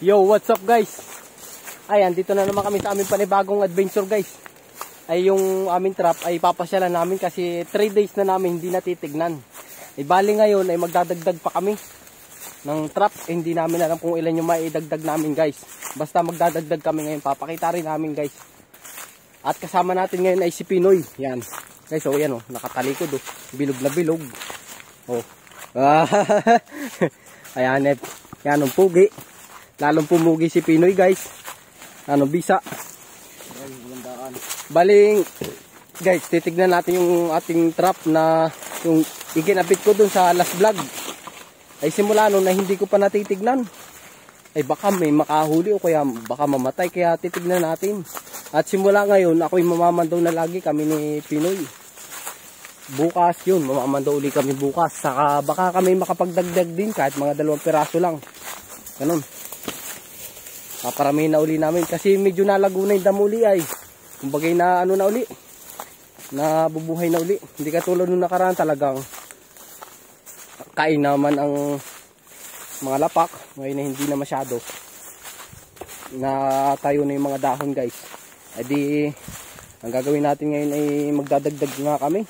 Yo, what's up guys? Ayan, dito na naman kami sa aming panibagong adventure guys. Ay yung aming trap ay papasyalan namin kasi 3 days na namin hindi natitignan. Ay bali ngayon ay magdadagdag pa kami ng trap. Hindi namin alam kung ilan yung maidagdag namin guys. Basta magdadagdag kami ngayon, papakita rin namin guys. At kasama natin ngayon ay si Pinoy. Yan. Guys, oh yan oh, nakatalikod oh. Bilog na bilog. Oh. Ayan, yan ang pugi. Lalong pumugi si Pinoy guys. Ano bisa. Baling guys, titignan natin yung ating trap na yung ikinapit ko dun sa last vlog. Ay simula nun na hindi ko pa natitignan. Ay baka may makahuli o kaya baka mamatay, kaya titignan natin. At simula ngayon ako'y mamamandaw na lagi kami ni Pinoy. Bukas yun, mamamandaw uli kami bukas. Saka baka kami makapagdagdag din kahit mga 2 piraso lang. Ganun. Paparamihin na uli namin kasi medyo nalago na yung damuli ay. Kumbagay na ano na uli. Nabubuhay na uli. Hindi katulad nung nakaraan, talagang kain naman ang mga lapak. Ngayon na hindi na masyado. Natayo na yung mga dahon guys. E di, ang gagawin natin ngayon ay magdadagdag nga kami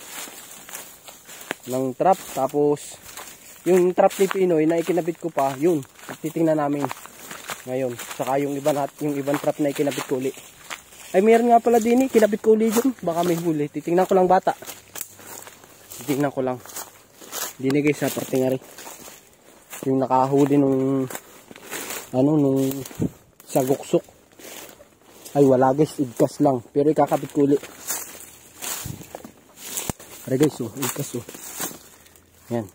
ng trap. Tapos yung trap ni Pinoy na ikinabit ko pa, yun, titingnan namin ngayon. Saka yung ibang trap na ikinabit ko uli. Ay meron nga pala din kinabit ko uli dun. Baka may huli. Titingnan ko lang bata. Titingnan ko lang. Dini guys sa parte nga rin. Yung nakahuli nung nung saguksok. Ay wala guys, igkas lang. Pero ikakabit ko uli. Ay guys, oh, igkas oh. Yan.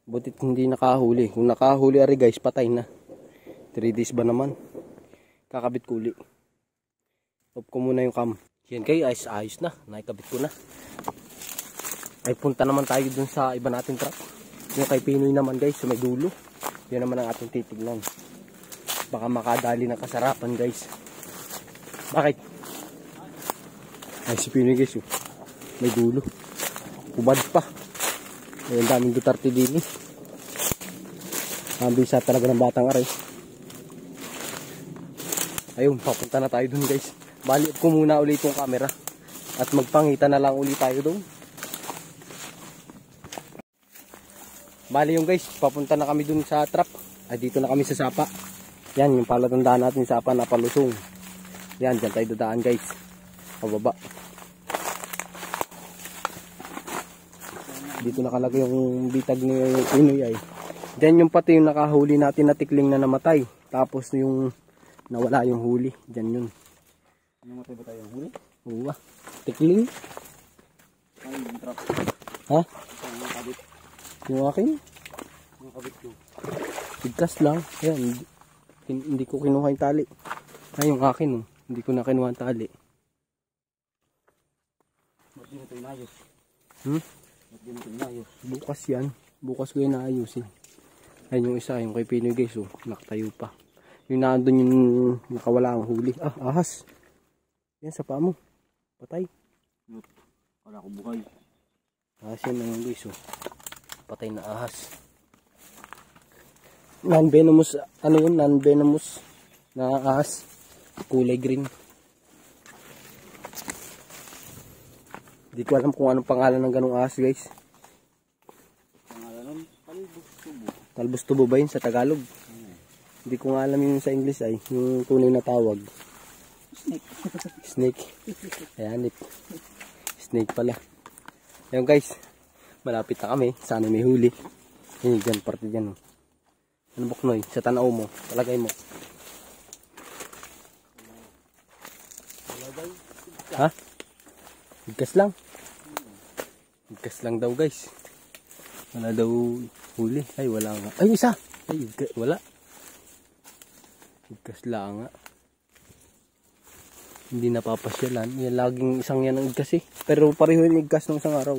Butit hindi nakahuli. Kung nakahuli ari guys, patay na. 3 days ba naman? Kakabit ko uli. Off ko muna yung cam. Yan guys, ayos na. Naikabit ko na. Ay punta naman tayo dun sa iba nating trap. Yung kay Pinoy naman guys, sa may dulo. Yan naman ang ating titignan. Baka makadali ng kasarapan guys. Bakit? Ay si Pinoy guys, oh. May dulo. Kubad pa. Ay, ang daming Duterte din eh. Ang bisa talaga ng batang aray. Ayun, papunta na tayo dun guys. Bali ko muna ulit yung camera. At magpangita na lang ulit tayo dun. Bali yung guys, papunta na kami dun sa trap. Ay dito na kami sa sapa. Yan, yung palatandaan natin sa sapa na palusong. Yan, dyan tayo dadaan guys. Pababa. Dito nakalagay yung bitag ni Pinoy ay. Dyan yung pati yung nakahuli natin na tikling na namatay. Tapos yung nawala yung huli. Dyan yun. Namatay ba tayo yung huli? Oo. Tikling. Ay, yung trap. Ha? Yung kabit. Yung akin? Yung kabit ko. Tigkas lang. Ayan. Hindi ko kinuha yung tali. Ay, yung akin oh. Hindi ko na kinuha yung tali. Ba't di na ito inayos? Ba't di na ito inayos? Bukas yan. Bukas ko yung naayusin. Ayun yung isa. Yung kay Pinoy guys oh. Nakatayo pa. Yung naandun yung nakawala ang huli. Ah, ahas. Yan sa paa mo. Patay. Wala ko buhay. Ahas yan ang guys oh. Patay na ahas. Non-venomous. Ano yun? Non-venomous na ahas. Kulay green. Hindi ko alam kung anong pangalan ng ganong ahas guys. Pangalan nun? Talbos tubo. Talbos tubo ba yun sa Tagalog? Hindi ko nga alam yun sa English ay. Yung tunay na tawag. Snake. Snake. Ayan. Snake pala. Ayun guys. Malapit na kami. Sana may huli. Yan dyan. Parte dyan. Oh. Ano buknoy? Sa tanaw mo. Palagay mo. Ha? Higkas lang. Higkas lang daw guys. Wala daw huli. Ay wala nga. Ay isa. Ay wala. Higkas lang nga. Hindi napapasyalan. Yan laging isang yan ang higkas eh. Pero pareho yung higkas ng isang araw.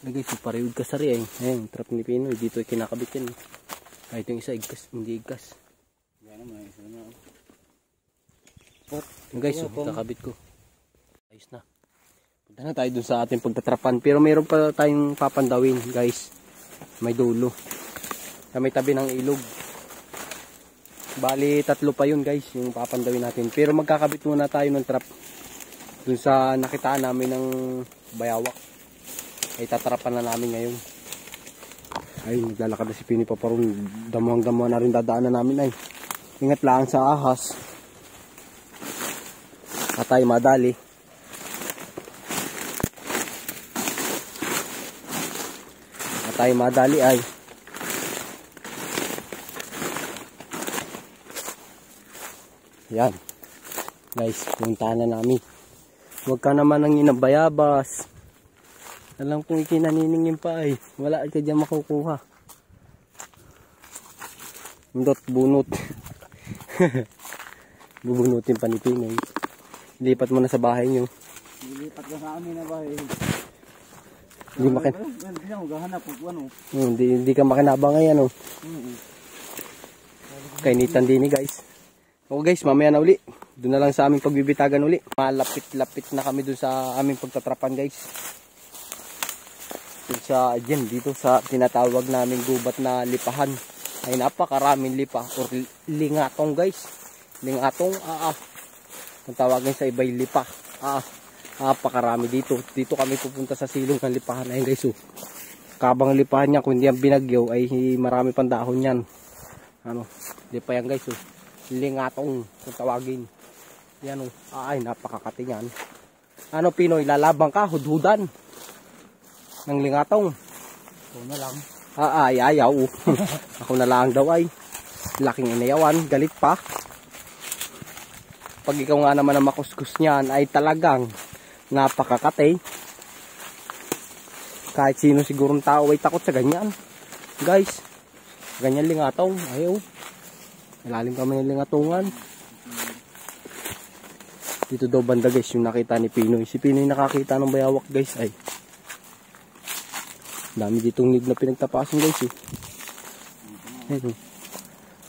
Ay guys, pareho higkas sari eh. Ayan, trap ni Pinoy. Dito ay kinakabit yan. Kahit yung isa higkas, hindi higkas. Yan naman, isa na. Yung guys, kakabit ko. Ayos na. Punta na tayo dun sa ating pagtatrapan. Pero mayroon pa tayong papandawin guys. May dulo. Sa may tabi ng ilog. Bali, 3 pa yun guys, yung papandawin natin. Pero magkakabit muna tayo ng trap. Dun sa nakitaan namin ng bayawak. Ay tatrapan na namin ngayon. Ay, naglalakad na si Pinoy Paparon. Damuhang-damuhan na rin dadaanan namin ay. Ingat lang sa ahas. At tayo madali. At tayo madali ay. Yan. Guys, puntahan na namin. Huwag ka naman nang inabayabas. Alam kong ikinaniningin pa ay. Wala ka dyan makukuha. Indot bunot. Bubunutin pa ni Pinoy. Lipat mo na sa bahay nyo. Lilipat ka sa amin na bahay. Hindi makin... Hindi na maghahanap kung ano. Hindi ka makinabang ngayon. Kainitan din guys. O guys, mamaya na uli. Doon na lang sa aming pagbibitagan uli. Malapit-lapit na kami doon sa aming pagtatrapan guys. Doon sa, dito sa tinatawag naming gubat na lipahan. Ay napakaraming lipa or lingatong guys. Lingatong, ang tawagin sa iba'y lipa. Napakarami dito. Dito kami pupunta sa silong ng lipahan. Ayun guys, kabang lipahan niya, kung hindi ang binagyaw, ay marami pang dahon yan. Lipa yan guys, lingatong, kung tawagin. Yan ay napakakati yan. Pinoy, lalabang ka, hudhudan ng lingatong. Ito na lang. Ayaw. Ako na lang daw ay. Laking inayawan, galit pa. Pag ikaw nga naman ang makuskus niyan ay talagang napakakate. Kahit sino sigurong tao ay takot sa ganyan. Guys, ganyan lingatong. Ayaw. Ilalim kami ng lingatungan. Dito daw banda guys yung nakita ni Pinoy. Si Pinoy nakakita ng bayawak guys ay. Dami ditong nid na pinagtapasan guys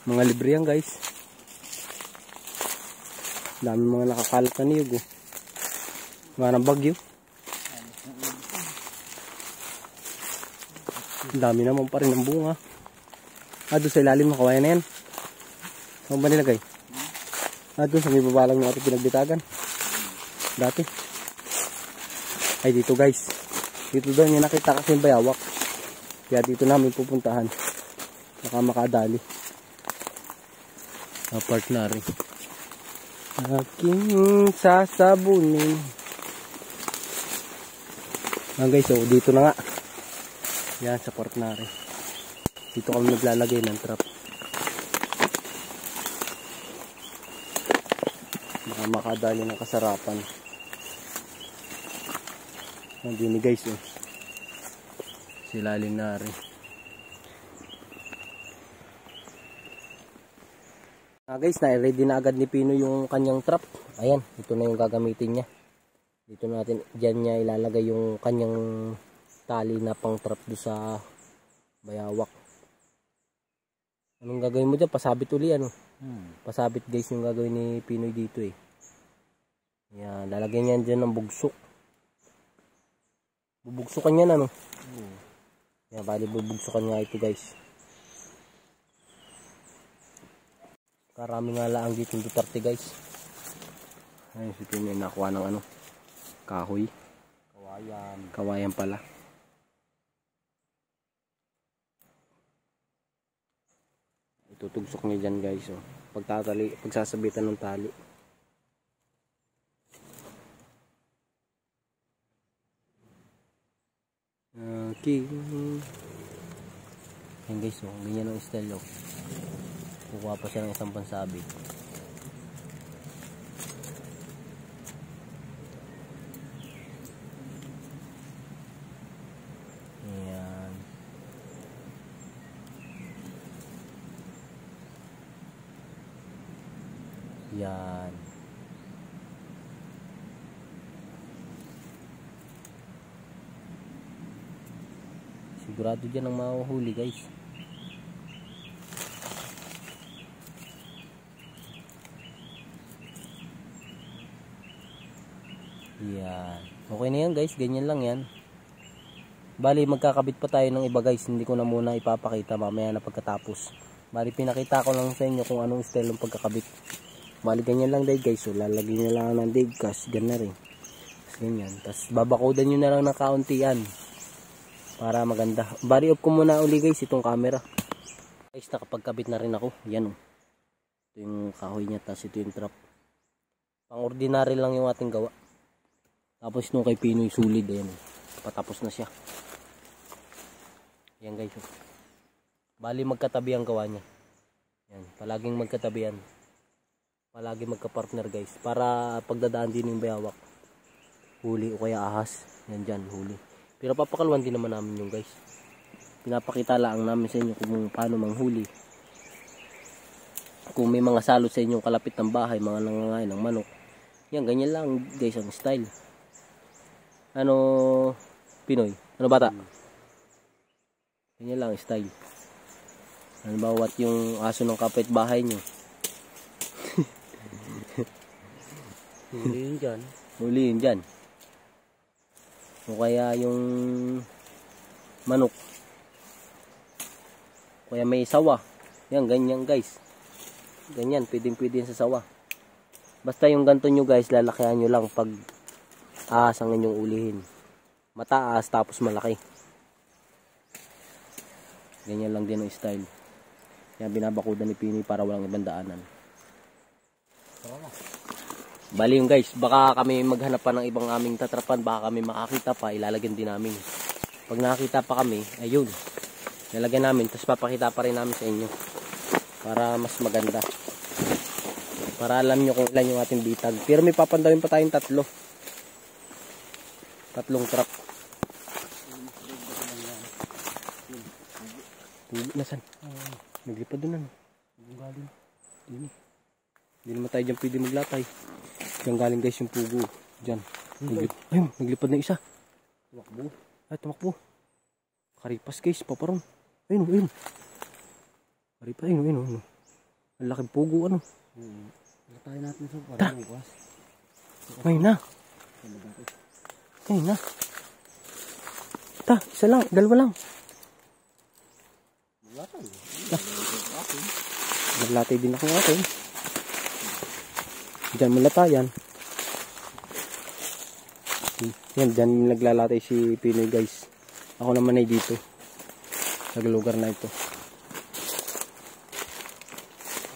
Mga libre yan guys. Dami mga nakakalat na niyog Mga ng bagyo. Dami naman pa rin ng bunga. Doon sa ilalim ng kawayan na yan. Saan ba nilagay? Doon sa may babalang natin pinagbitagan. Dati. Ay dito guys. Dito daw niya nakita kasi yung bayawak. Kaya dito namin pupuntahan. Baka makadali. Apart na rin. Aking sasabunin. Guys, dito na nga. Yan, sa part na rin. Dito kami naglalagay ng trap. Baka makadali ng kasarapan. Nandini guys silalim na rin. Guys, na-ready na agad ni Pino yung kanyang trap. Ayan, ito na yung gagamitin niya. Dito natin, dyan niya ilalagay yung kanyang tali na pang trap do sa bayawak. Anong gagawin mo dyan? Pasabit uli Pasabit guys yung gagawin ni Pinoy dito Ayan, lalagyan niya dyan ng bugsok. Bubugsukan niya Yan, bali bubugsukan niya ito guys. Karami nga lang dito ng Duterte guys. Ayun, si Pinoy nakuha ng kahoy. Kawayan pala. Itutugsok niya dyan guys pagsasabitan ng tali. Yan guys, ganyan ang style kukuha pa siya ng isang pansabit. Ayan. Yan. Sigurado dyan ang mahuhuli guys. Yan. Okay na yan guys. Ganyan lang yan. Bali magkakabit pa tayo ng iba guys. Hindi ko na muna ipapakita mamaya na pagkatapos. Bali pinakita ko lang sa inyo kung anong style ng pagkakabit. Bali ganyan lang dahil guys. So lalagyan nyo lang ng digcast. Ganyan rin. Tapos ganyan. Tapos babakodan nyo na lang ng kauntian. Para maganda. Bali off ko muna uli guys itong camera. Guys nakapagkabit na rin ako. Yan o. Ito yung kahoy niya. Tapos ito yung trap. Pang ordinary lang yung ating gawa. Tapos nung kay Pinoy solid. Ayan o. Patapos na siya. Yan guys. Bali magkatabi ang gawa niya. Yan. Palaging magkatabi yan. Palagi magka-partner guys. Para pagdadaan din yung bayawak. Huli o kaya ahas. Yan dyan. Huli. Pero papakalwan din naman namin yung guys. Pinapakita lang namin sa inyo kung paano manghuli. Kung may mga salot sa inyong kalapit ng bahay. Mga nangangain ng manok. Yan. Ganyan lang guys ang style. Ano Pinoy? Ano bata? Ganyan lang style. Ano bawat yung aso ng kapitbahay nyo. Huliin dyan. Huliin dyan. O kaya yung manok. O kaya may sawa. Yan, ganyan guys. Ganyan, pwedeng sa sawa. Basta yung ganito nyo guys, lalakihan nyo lang pag ahas ang inyong ulihin. Mataas tapos malaki. Ganyan lang din ang style. Yan binabakudan ni Pinoy para walang ibang daanan. Bali yung guys, baka kami maghanap pa ng ibang aming tatrapan, baka kami makakita pa, ilalagyan din namin. Pag nakakita pa kami, ayun, lalagyan namin, tapos papakita pa rin namin sa inyo. Para mas maganda. Para alam nyo kung ilan yung ating bitag. Pero may papandawin pa tayong 3. 3 trap. Nasaan? Naglipad doon ano? Galing. Hindi naman tayo dyan pwede maglatay. Diyan galing guys yung pugo. Diyan. Ayun, naglipad na isa. Tumakbo. Ay, tumakbo. Karipas guys, paparon. Ayun. Karipas, ayun. Ang laking pugo ano. Latayin natin ito para magwas. Ayun na. Ayun na. Isa lang, 2 lang. Naglatay din ako natin. Diyan malatayan. Yan, diyan naglalatay si Pinoy guys. Ako naman ay dito. Sa lugar na ito.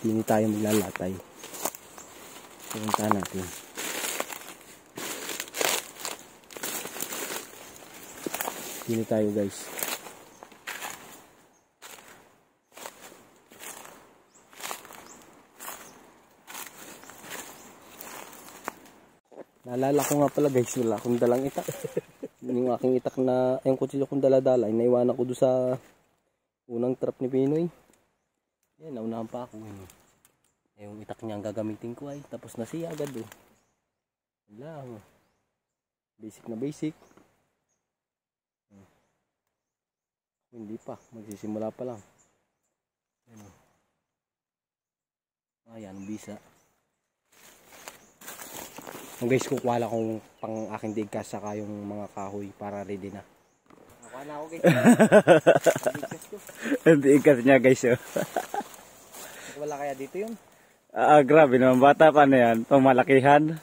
Hindi tayo maglalatay. Punta natin. Hindi tayo guys. Naalala ko nga pala guys, wala akong dalang itak. Yung aking itak na, yung kutsilyo kong daladala, naiwanan ko doon sa unang trap ni Pinoy. Yan, naunahan pa ako. Yung itak niya ang gagamitin ko ay, tapos na siya agad oh. Wala. Basic na basic. Hindi pa, magsisimula pa lang. Ayan, bisa. Guys, kukuha lang kung pang aking digkas saka yung mga kahoy para ready na. Nakuha na ako guys. Ang digkas niya guys. Wala kaya dito yun? Grabe naman. Bata pa na yan. Pamalakihan.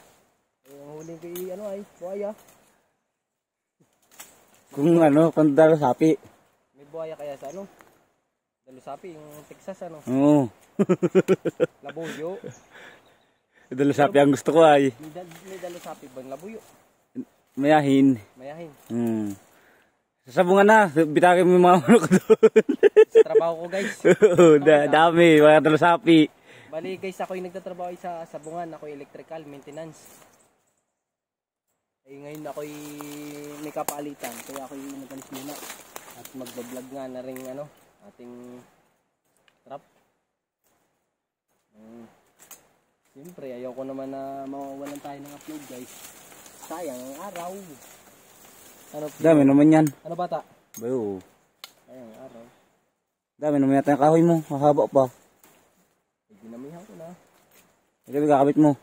Yung huling kay ano ay, buhaya. Kung dalasapi. May buhaya kaya sa ano? Dalasapi, yung Texas ano? Oo. Labuyo. Dalasapi ang gusto ko ay. May dalasapi bang labuyo? Mayahin. Sasabungan na. Bitakin mo yung mga manok doon. Sa trabaho ko guys. Dami. Mga dalasapi. Bali guys, ako yung nagtatrabaho sa sabungan. Ako electrical maintenance. Ngayon ako may kapalitan. Kaya ako yung nagalis muna. At magbablog nga na rin ating trap. Siyempre, ayaw ko naman na mawawalan tayo ng upload guys. Sayang ang araw. Dami naman yan. Ano bata? Bayo. Sayang ang araw. Dami naman yata yung kahoy mo. Mahaba pa. Dinamihan ko na. Ikaw kakabit mo.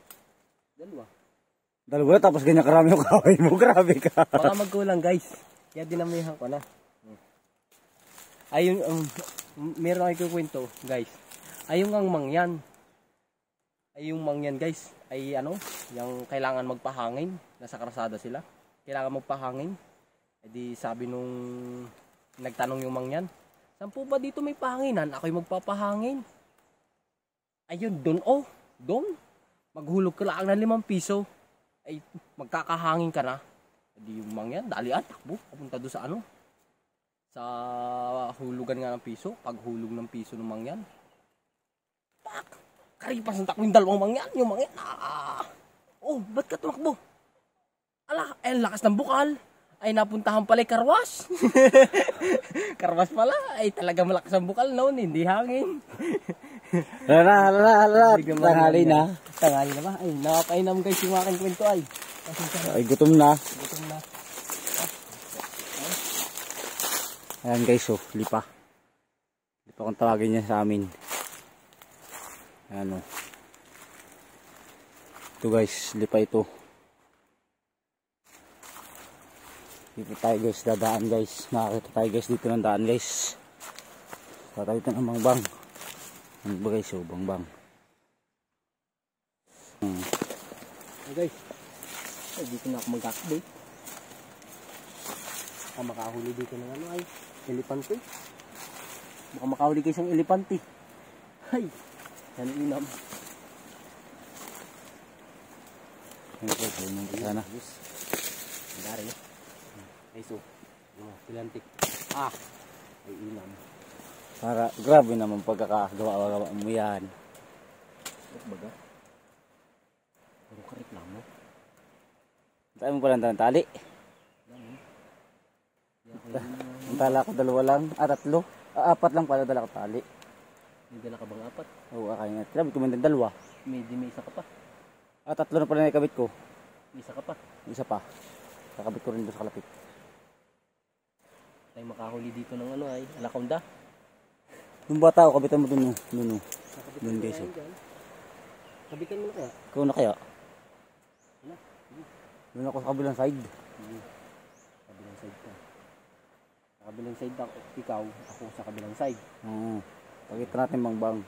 2. Dalawa tapos ganyan karami yung kahoy mo. Grabe ka. Baka magkulang guys. Kaya dinamihan ko na. Ayun, meron ako kwento, guys. Ay yung ang mangyan. Ay yung mangyan, guys. Ay ano, yung kailangan magpahangin. Nasa krasada sila. Kailangan magpahangin. E di sabi nung nagtanong yung mangyan, saan po ba dito may pahanginan? Ako'y magpapahangin. Ayun, doon. Maghulog ka lang ng 5 piso. Ay, magkakahangin ka na. E di yung mangyan, dalian, takbo. Papunta doon sa ano. Sa hulugan nga ng piso. Paghulog ng piso ng mangyan. Pak! Karipas ng takbo yung 2 mangyan. Yung mangyan, oh, ba't ka tumakbo? Ala, ay lakas ng bukal. Ay napuntahan pala yung karwas. Karwas pala. Ay talaga malakas ang bukal noon. Hindi hangin. Hala. Tanghali na. Tanghali na ba? Ay, nakapainam guys yung aking kwento ay. Ay, gutom na. Gutom na. Ayan guys, oh, lipa. Lipa kung tawagin niya sa amin. Ayan, oh. Ito guys, lipa ito. Dito tayo guys, dadaan guys. Nakakita tayo guys dito ng daan guys. Tatawid ng bangbang. Ano ba guys, oh, bangbang. Guys, ay dito na ako magkakabay. Baka makahuli dito ng ano ay, elepante. Baka makahuli kayo isang elepante. Ay, yan inam. Ayan guys, ayun yung sana. Ang dari eh. Ay so, pilantik. Ay inam. Para, grabe naman pagkakagawa mo yan. Ba't baga? Puro ka reklamo. Tayo mo pala ng tali. Ang tala ko 2 lang. 3. 4 lang pala dala ko tali. May dala ka bang 4? Oo, akay nga. Grabe ko man ng 2. May isa ka pa. 3 na pala na ikabit ko. May isa ka pa. Isa pa. Kakabit ko rin doon sa kalapit. Tayo makahuli dito ng ano ay, anaconda. Yung bata ko, kabitan mo doon. Doon guys. Kabitan mo na kaya? Ikaw na kaya? Doon ako sa kabilang side. Kabilang side ka. Sa kabilang side ako, ikaw, ako sa kabilang side. Oo. Pakita natin bangbang.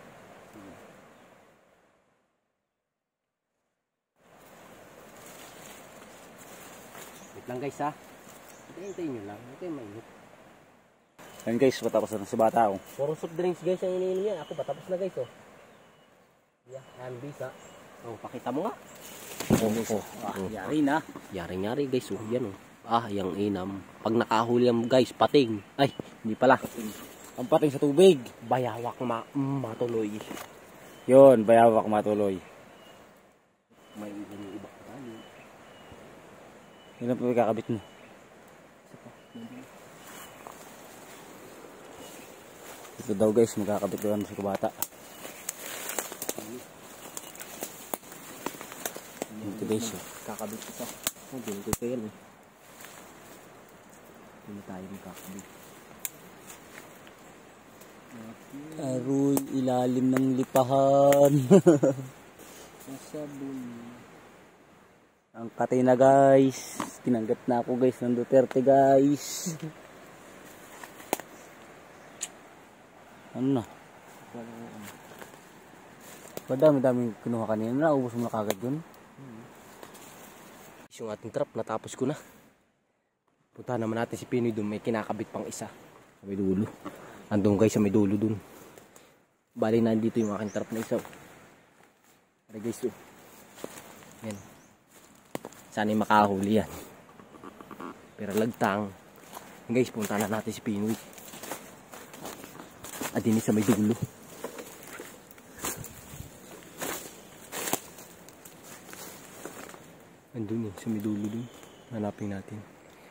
Wait lang guys ha. Hintayin nyo lang. Ito yung mainit. Ayan guys, patapos na si bata ko. Puro soft drinks guys ang iniinom yan. Ako patapos na guys oh. Yeah, ayan bisa. Oh, pakita mo nga. Yari na. Yari guys oh. Yan oh. Yung inam. Pag nakahuli yan guys, pating. Ay, hindi pala. Ang pating sa tubig. Bayawak matuloy. Yun, bayawak matuloy. May iba ka tali. Yun ang pagkakabit mo. Ito daw guys, magkakabit doon sa bata. Ito guys. Kakabit ito. Hindi ko yan eh. Hindi tayo magkakabit. Aroy, ilalim ng lipahan. Sabon. Ang katay na guys. Tinanggap na ako guys ng Duterte guys. Ano na? Padami-daming kinuha kanina. Naubos mo na kagad yun. Yung ating trap, natapos ko na. Punta naman natin si Pinoy doon. May kinakabit pang isa. Sa may dulo. Andun guys sa may dulo doon. Bali na dito yung aking trap na isa. Para guys oh. Yan. Sana'y makahuli yan. Pero lagtang. Guys, punta na natin si Pinoy. At din sa may dulo. Andun sa may dulo dun. Hanapin natin.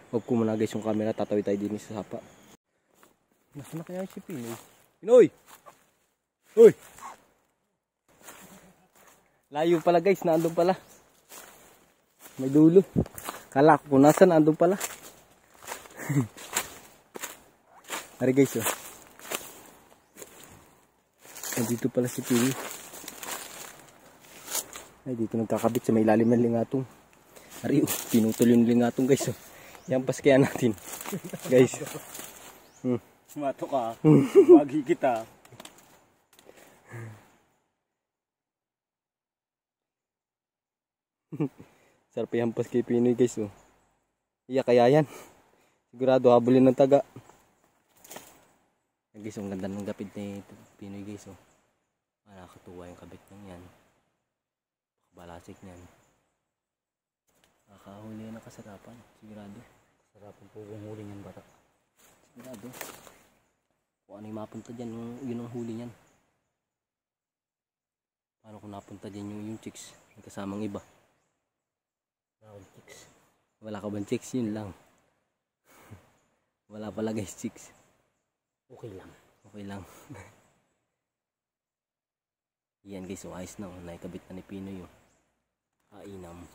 Huwag ko muna guys yung camera. Tatawid tayo din sa sapa. Nasaan na kaya si Pinoy? Pinoy! Uy! Layo pala guys. Naandun pala. May dulo. Kala ko kung nasan. Naandun pala. Hari guys oh. Dito pala si Pinoy. Ay, dito nagkakabit sa may ilalim ng lingatong. Ari, pinutol yung lingatong guys. Yan pas kaya natin. Guys. Mato ka. Wagi kita. Sarap ihampas kay Pinoy guys oh. Iya kaya yan. Sigurado habulin ng taga. Guys, ang ganda ng gapit ni Pinoy guys oh. Nakakatuwa yung kabit niyan yan. Balasik niyan. Nakakahuli ng kasarapan. Sigurado. Sarapan po kung huli niyan bata. Sigurado. Kung ano yung mapunta dyan, yun ang huli niyan. Paano kung napunta dyan yung chicks? Yung kasamang iba. Chicks. Wala ka bang chicks? Yun lang. Wala pala guys chicks. Okay lang. Okay lang. Yan guys, so ayos na. Naikabit na ni Pinoy yung kainam.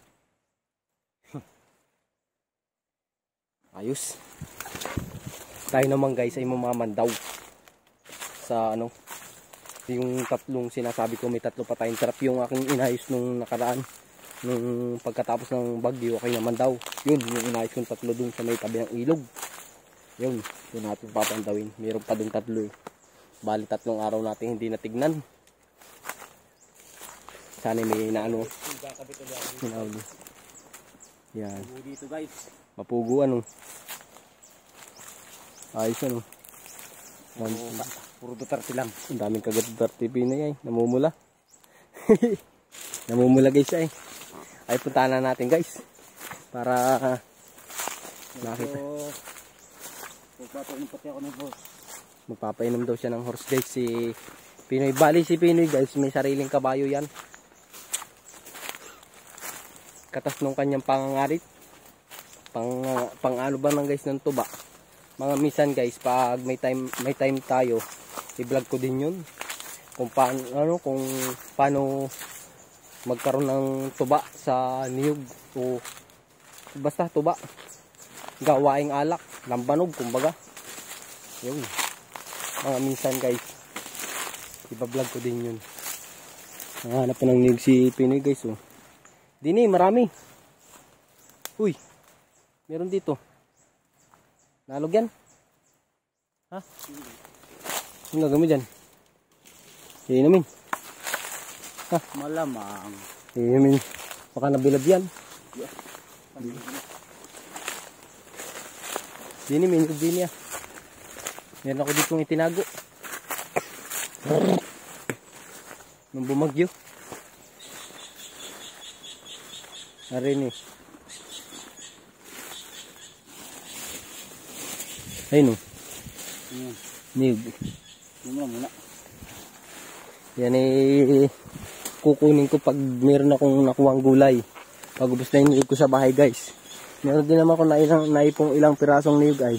Ayos. Tayo naman guys ay mamamandaw sa ano, yung tatlong sinasabi ko, may tatlo pa tayong trap yung aking inayos nung nakaraan. Nung pagkatapos ng bagyo, okay naman daw. Yun, yung inayos kong tatlo dun sa may tabi ng ilog. Yun natin papandawin. Meron pa dun tatlo eh. Bali 3 araw natin hindi natignan. Sana may naano. Yan. Dito guys. Mapugo ano. Ayos ano. Puro Duterte lang. Ang daming kagat Duterte Pinoy ay. Namumula. Namumula guys ay. Ay puntahan na natin guys. Para makita. Magpapainom pati ako ng horse. Magpapainom daw siya ng horse guys si Pinoy. Bali si Pinoy guys, may sariling kabayo yan. Katas nung kanyang pangangarit. Pang ano ba nang guys ng tuba. Mga minsan guys, pag may time tayo, i-vlog ko din yun. Kung paano magkaroon ng tuba sa niyog o basta tuba. Gawaing alak, lambanog kumbaga. Yun. Mga minsan guys, i-vlog ko din yun. Hanap ko ng niyog si Pinoy guys oh. Dini, marami. Uy, meron dito. Nalog yan? Ha? Ano gagawin dyan? Iinumin. Ha? Malamang. Iinumin. Baka nabilab yan. Dini, may nilog din niya. Meron ako ditong itinago. Nung bumagyo. Narin eh. Ayun o. Niyog. Muna. Yan eh. Kukunin ko pag meron akong nakuhang gulay. Pag ubos na yung niyog ko sa bahay guys. Meron din naman ako naipong ilang pirasong niyog ay.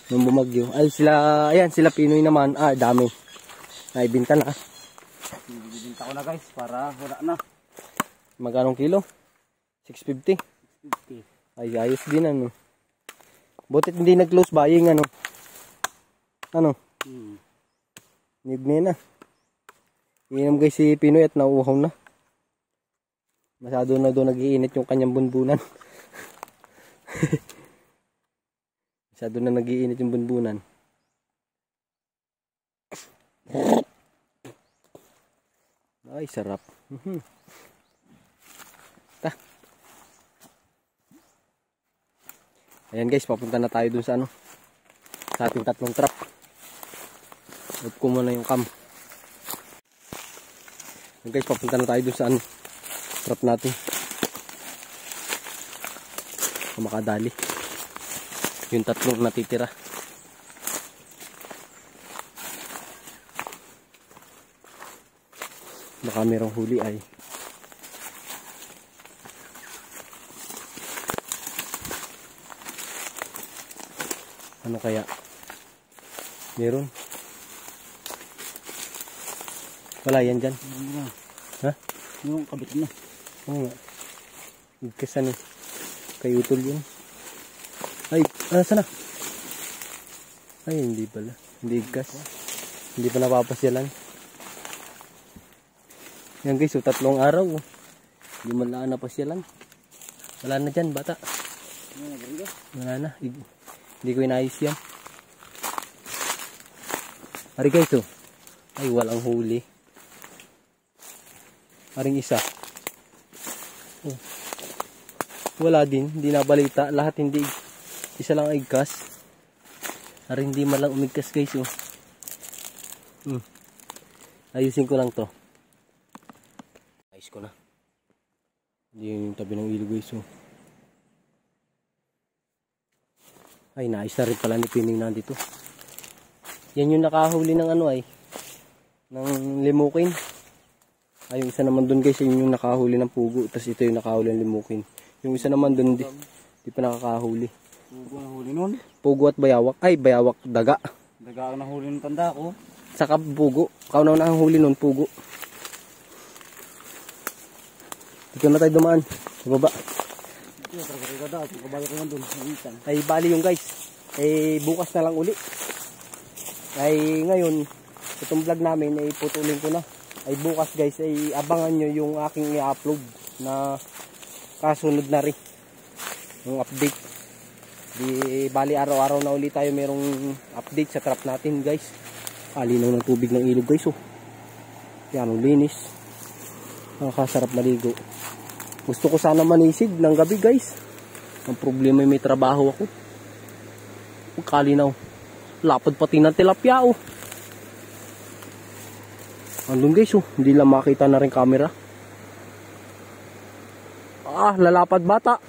Nung bumagyo. Ay sila, ayan sila Pinoy naman. Ah, dami. Naibinta na. Ibibinta ko na guys para wala na. Magkanong kilo? 650. 650. Ay, ayos din ano. Butit hindi nag-close buying ano. Ano? Niyog na. Iinom guys si Pinoy at nauuhaw na. Masyado na doon nag-iinit yung kanyang bunbunan. Masyado na nag-iinit yung bunbunan. Ay, sarap. Ta. Ayan guys, papunta na tayo dun sa ano. Sa ating 3 trap. Huwag ko muna yung cam. Ayan guys, papunta na tayo dun sa ano. Trap natin. Makadali. Yung 3 natitira. Baka merong huli ay. Ano kaya? Meron? Wala yan dyan. Ha? Yung kabit na. Oo nga. Igkasan eh. Kayutol yun. Ay, sana? Ay, hindi pala. Hindi igkas. Hindi pa napapasyalan. Yan guys, so 3 araw. Hindi man lang napasyalan. Wala na dyan, bata. Wala na. Hindi ko inayos yan. Ari guys, oh. Ay, walang huli. Aring isa. Oh. Wala din, hindi nabalita. Lahat hindi, isa lang igkas. Aring hindi man lang umigkas guys, oh. Ayusin ko lang to. Ayos ko na. Hindi yung tabi ng ilog guys, oh. Ay, naayos na rin pala ni Pining nandito. Yan yung nakahuli ng ano ay, ng limukin. Ay, yung isa naman dun guys, yun yung nakahuli ng pugo. Tapos ito yung nakahuli ng limukin. Yung isa naman dun, di pa nakakahuli. Pugo na huli nun. Pugo at bayawak. Ay, bayawak, daga. Daga ang nahuli ng tanda ko. Saka pugo. Ikaw na nakahuli nun, pugo. Dito na tayo dumaan. Sa baba. Ay, bali yung guys. Eh, bukas na lang uli. Ay ngayon, itong vlog namin ay putulin ko na. Ay bukas guys, ay abangan nyo yung aking i-upload na kasunod na rin. Yung update. Di bali araw-araw na ulit tayo merong update sa trap natin guys. Alinaw ng tubig ng ilog guys, oh. Yan, linis. Nakakasarap maligo. Gusto ko sana manisid ng gabi guys. Ang problema may trabaho ako. Kalinaw. Lapad pati ng tilapia, oh. Andun guys, oh. Hindi lang makita na rin camera. Ah, lalapad bata.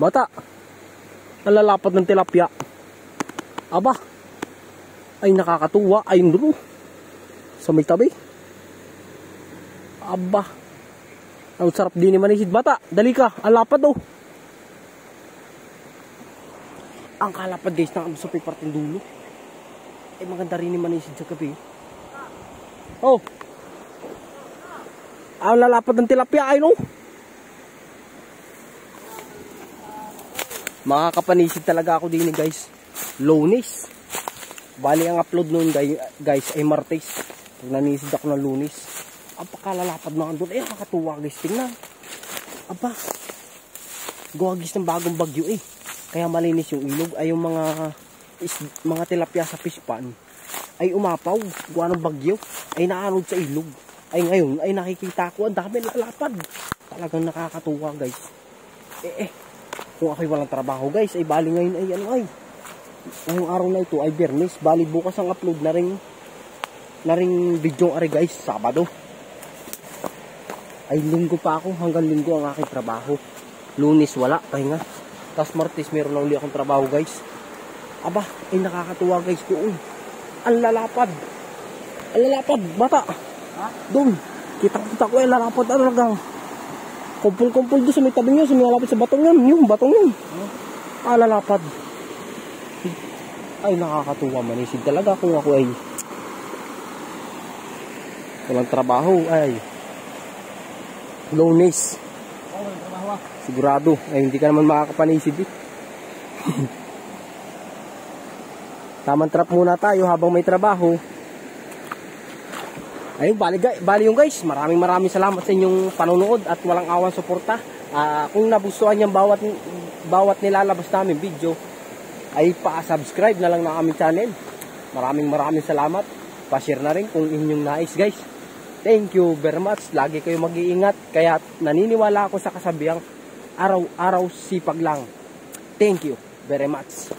Bata. Lalapad ng tilapia. Aba. Ay, nakakatuwa. Ayun dulo. Sa may tabi. Aba. Ang sarap din ni manisid bata. Dali ka. Ang lapad, oh. Ang kalapad guys ng sa parteng dulo. Eh maganda rin ni manisid sa gabi. Oh. Ang lalapad ng tilapia ay no. Makakapanisid talaga ako din guys. Lunes. Bali ang upload noon guys ay Martes. Pag nanisid ako ng Lunes. Apakalalapad na doon. Eh kakatuwa guys. Tingnan. Aba. Guwagis ng bagong bagyo eh. Kaya malinis yung ilog ay yung mga tilapia sa fish pan ay umapaw, gawa ng bagyo, ay naanod sa ilog. Ay ngayon ay nakikita ko ang dami lalapad. Talagang nakakatuwa guys. Kung ako'y walang trabaho guys, ay bali ngayon ay ano ay. Ngayong araw na ito ay Biyernes, bali bukas ang upload na ring video ari guys, Sabado. Ay linggo pa ako, hanggang linggo ang aking trabaho. Lunes wala, pahinga. Tapos Martes meron na uli akong trabaho guys. Aba, ay nakakatuwa guys doon. Ang lalapad. Ang lalapad, bata. Ha? Doon. Kita-kita ko ay lalapad talagang. Kumpul-kumpul doon sa may tabi nyo. Sumilalapit sa batong yun. Yung batong yun. Ah, lalapad. Ay nakakatuwa manisid talaga kung ako ay walang trabaho. Ay Lunes. Sigurado, ay hindi ka naman makakapanisid eh. Tamang trap muna tayo habang may trabaho. Ayun, bali yung guys, maraming salamat sa inyong panonood at walang awang suporta. Kung nagustuhan niyang bawat nilalabas namin video, ay pa-subscribe na lang ng aming channel. Maraming salamat. Pa-share na rin kung inyong nais guys. Thank you very much. Lagi kayo mag-iingat. Kaya naniniwala ako sa kasabihang araw-araw sipag lang. Thank you very much.